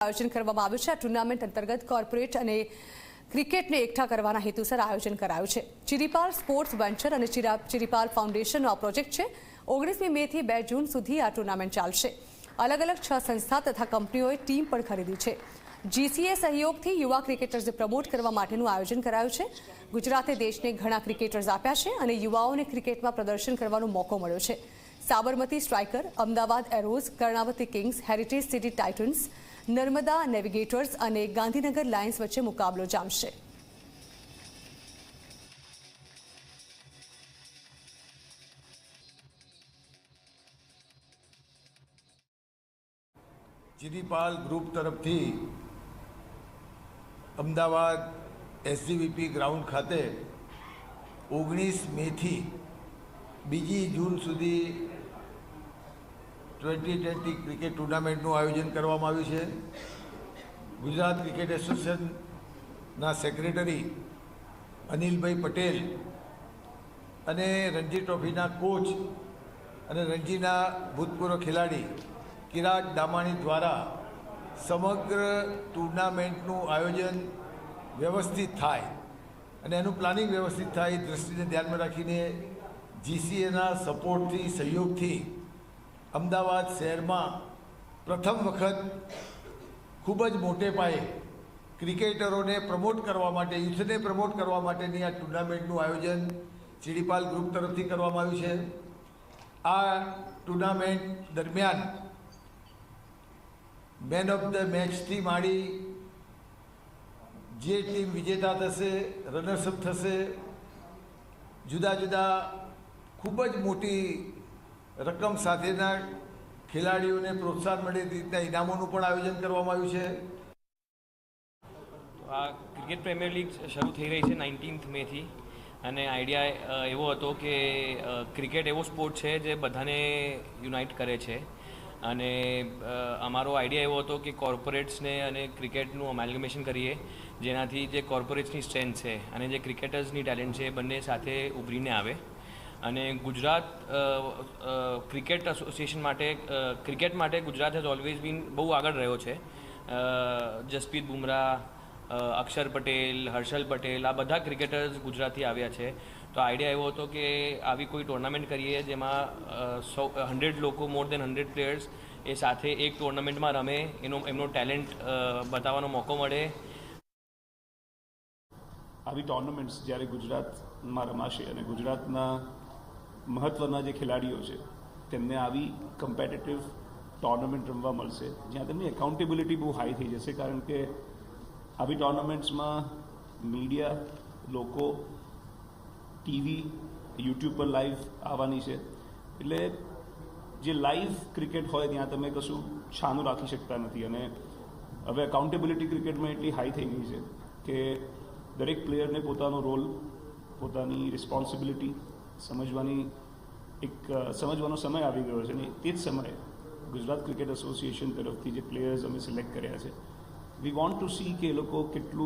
આયોજન કરવામાં આવ્યું છે। આ ટુર્નામેન્ટ અંતર્ગત કોર્પોરેટ અને ક્રિકેટને એકઠા કરવાના હેતુસર આયોજન કરાયું છે। ચિરીપાલ સ્પોર્ટ્સ વેન્ચર અને ચિરીપાલ ફાઉન્ડેશનનો આ પ્રોજેક્ટ છે। 19મી મેથી 2 જૂન સુધી આ ટુર્નામેન્ટ ચાલશે। અલગ અલગ 6 સંસ્થા તથા કંપનીઓએ ટીમ પણ ખરીદી છે। જીસીએ સહયોગથી યુવા ક્રિકેટર્સને પ્રમોટ કરવા માટેનું આયોજન કરાયું છે। ગુજરાતે દેશને ઘણા ક્રિકેટર્સ આપ્યા છે અને યુવાઓને ક્રિકેટમાં પ્રદર્શન કરવાનો મોકો મળ્યો છે। Sabarmati striker, Ahmedabad arrows, Karnavati kings, heritage city titans, Narmada navigators અને ગાંધીનગર લાયન્સ વચ્ચે મુકાબલો જામશે। ચિરીપાલ ગ્રુપ તરફથી અમદાવાદ એસજીવીપી ગ્રાઉન્ડ ખાતે 19 મેથી 2 જૂન સુધી 2020 ક્રિકેટ ટુર્નામેન્ટનું આયોજન કરવામાં આવ્યું છે। ગુજરાત ક્રિકેટ એસોસિએશનના સેક્રેટરી અનિલભાઈ પટેલ અને રણજી ટ્રોફીના કોચ અને રણજીના ભૂતપૂર્વ ખેલાડી કિરાટ દામાણી દ્વારા સમગ્ર ટુર્નામેન્ટનું આયોજન વ્યવસ્થિત થાય અને એનું પ્લાનિંગ વ્યવસ્થિત થાય એ દૃષ્ટિને ધ્યાનમાં રાખીને જીસીએના સપોર્ટથી સહયોગથી અમદાવાદ શહેરમાં પ્રથમ વખત ખૂબ જ મોટે પાયે ક્રિકેટરોને પ્રમોટ કરવા માટે, યુથને પ્રમોટ કરવા માટેની આ ટુર્નામેન્ટનું આયોજન ચિરીપાલ ગ્રુપ તરફથી કરવામાં આવ્યું છે। આ ટુર્નામેન્ટ દરમિયાન મેન ઓફ ધ મેચથી માંડી જે ટીમ વિજેતા થશે, રનર્સઅપ થશે, જુદા જુદા ખૂબ જ મોટી રકમ સાથેના ખેલાડીઓને પ્રોત્સાહન મળે તે રીતના ઇનામોનું પણ આયોજન કરવામાં આવ્યું છે। આ ક્રિકેટ પ્રીમિયર લીગ શરૂ થઈ રહી છે 19th મેથી અને આઈડિયા એવો હતો કે ક્રિકેટ એવો સ્પોર્ટ છે જે બધાને યુનાઇટ કરે છે અને અમારો આઈડિયા એવો હતો કે કોર્પોરેટ્સને અને ક્રિકેટનું અમેલ્ગમેશન કરીએ જેનાથી જે કોર્પોરેટ્સની સ્ટ્રેન્થ છે અને જે ક્રિકેટર્સની ટેલેન્ટ છે એ બંને સાથે ઉભરીને આવે અને ગુજરાત ક્રિકેટ એસોસિએશન માટે ક્રિકેટ માટે ગુજરાત હેઝ ઓલવેઝ બીન બહુ આગળ રહ્યો છે। જસપ્રીત બુમરાહ, અક્ષર પટેલ, હર્ષલ પટેલ આ બધા ક્રિકેટર્સ ગુજરાતથી આવ્યા છે। તો આઈડિયા એવો હતો કે આવી કોઈ ટુર્નામેન્ટ કરીએ જેમાં 100 લોકો, મોર દેન 100 પ્લેયર્સ એ સાથે એક ટુર્નામેન્ટમાં રમે, એમનો ટેલેન્ટ બતાવવાનો મોકો મળે। આવી ટુર્નામેન્ટ્સ જ્યારે ગુજરાતમાં રમાશે અને ગુજરાતના મહત્ત્વના જે ખેલાડીઓ છે તેમને આવી કમ્પિટિટિવ ટુર્નામેન્ટ રમવા મળશે જ્યાં તેમની એકાઉન્ટેબિલિટી બહુ હાઈ થઈ જશે, કારણ કે આવી ટુર્નામેન્ટ્સમાં મીડિયા, લોકો, ટીવી, યુટ્યુબ પર લાઈવ આવવાની છે એટલે જે લાઈવ ક્રિકેટ હોય ત્યાં તમે કશું છાનું રાખી શકતા નથી અને હવે એકાઉન્ટેબિલિટી ક્રિકેટમાં એટલી હાઈ થઈ ગઈ છે કે દરેક પ્લેયરને પોતાનો રોલ, પોતાની રિસ્પોન્સિબિલિટી સમજવાનો સમય આવી ગયો છે અને તે જ સમયે ગુજરાત ક્રિકેટ એસોસિએશન તરફથી જે પ્લેયર્સ અમે સિલેક્ટ કર્યા છે, વી વોન્ટ ટુ સી કે એ લોકો કેટલું